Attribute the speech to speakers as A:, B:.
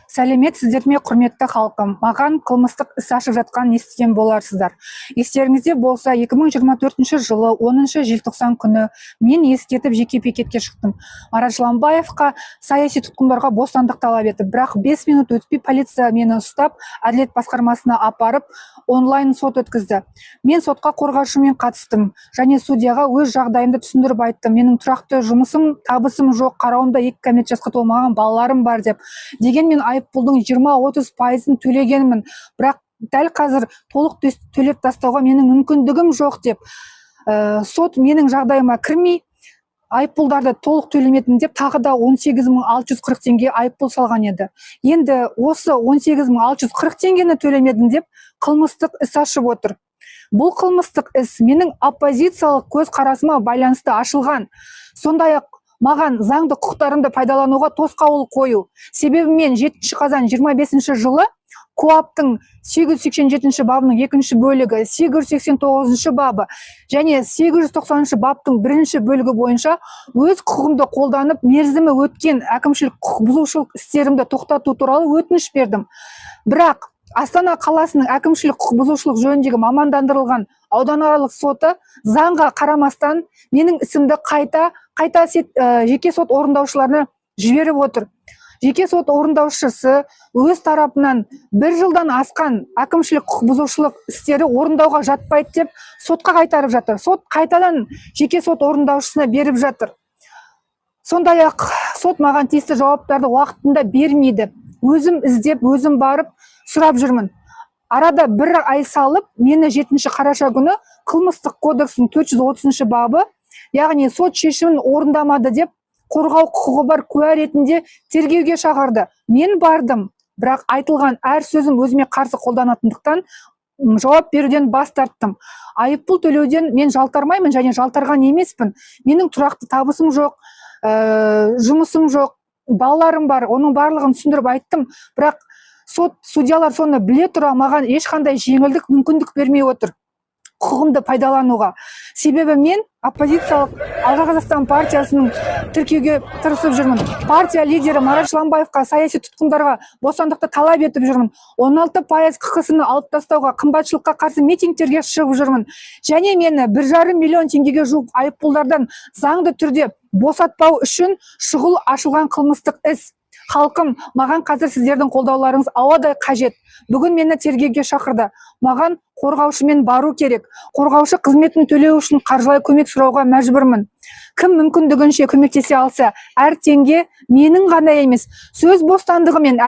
A: Сәлеметсіздер ме, құрметті халқым? Маған қылмыстық іс ашып жатқан естіген боларсыздар. Естеріңізде болса, 2024 жылы 10 желтоқсан күні мен ескертіп жеке пикетке шықтым. Марат Жыланбаевқа саяси тұтқындарға бостандық талап етіп, бірақ 5 минут өтпей полиция мені ұстап, әділет басқармасына апарып, онлайн сот өткізді. Мен сотқа қорғаушымен қатыстым, және судьяға өз жағдайымды түсіндіріп айттым. Менің тұрақты жұмысым, табысым жоқ, қарауымда 2 кәмелет жасқа толмаған балаларым бар деп. Дегенмен айыппұлдың 20-30% төлегенмін, бірақ дәл қазір толық төлеп тастауға менің мүмкіндігім жоқ деп. Сот менің жағдайыма кірмей, айыппұлдарды толық төлемедім деп, тағы да 18.640 теңге айыппұл салған еді. Енді осы 18.640 теңгені төлемедім деп қылмыстық іс ашып отыр. Бұл қылмыстық іс менің оппозициялық көзқарасыма байланысты ашылған. Сондай-ақ маған заңды құқықтарымды пайдалануға тосқауыл қою. Себебі мен 7 қазан 25 жылы КОАП-тың 887 бабының 2 бөлігі, 889 бабы және 890 баптың 1 бөлігі бойынша өз құқығымды қолданып, мерзімі өткен әкімшілік құқық бұзушылық істерімді тоқтату туралы өтініш бердім. Бірақ Астана қаласының әкімшілік құқық бұзушылық жөніндегі мамандандырылған ауданаралық соты заңға қарамастан менің ісімді қайта жеке сот орындаушыларына жіберіп отыр. Жеке сот орындаушысы өз тарапынан 1 жылдан асқан әкімшілік құқық бұзушылық істері орындауға жатпайды деп сотқа қайтарып жатыр. Сот қайтадан жеке сот орындаушысына беріп жатыр. Сондай-ақ сот маған тиісті жауаптарды уақытында бермейді. Өзім іздеп, өзім барып сұрап жүрмін. Арада 1 ай салып, мені 7 қараша күні қылмыстық кодекстің 430 бабы, яғни сот шешімін орындамады деп, қорғау құқығы бар куә ретінде тергеуге шақырды. Мен бардым, бірақ айтылған әр сөзім өзіме қарсы қолданатындықтан жауап беруден бас тарттым. Айыппұл төлеуден мен жалтармаймын және жалтарған емеспін. Менің тұрақты табысым жоқ, жұмысым жоқ, балаларым бар, оның барлығын түсіндіріп айттым, бірақ судьялар соны біле тұра маған ешқандай жеңілдік, мүмкіндік бермей отыр құқығымды пайдалануға. Себебі мен оппозициялық Алға Қазақстан партиясының тіркеуге тырысып жүрмін. Партия лидері Марат Жыланбаевқа саяси тұтқындарға бостандықты талап етіп жүрмін. 16% қ.ны алып тастауға, қымбатшылыққа қарсы митингтерге шығып жүрмін. Және мені 1,5 миллион теңгеге жуық айыппұлдардан заңды түрде босатпау үшін шұғыл ашылған қылмыстық іс. Халқым, маған қазір сіздердің қолдауларыңыз ауадай қажет. Бүгін мені тергеуге шақырды. Маған қорғаушымен бару керек. Қорғаушы қызметін төлеу үшін қаржылай көмек сұрауға мәжбүрмін. Кім мүмкіндігінше көмектесе алса, әр теңге менің ғана емес, сөз бостандығы мен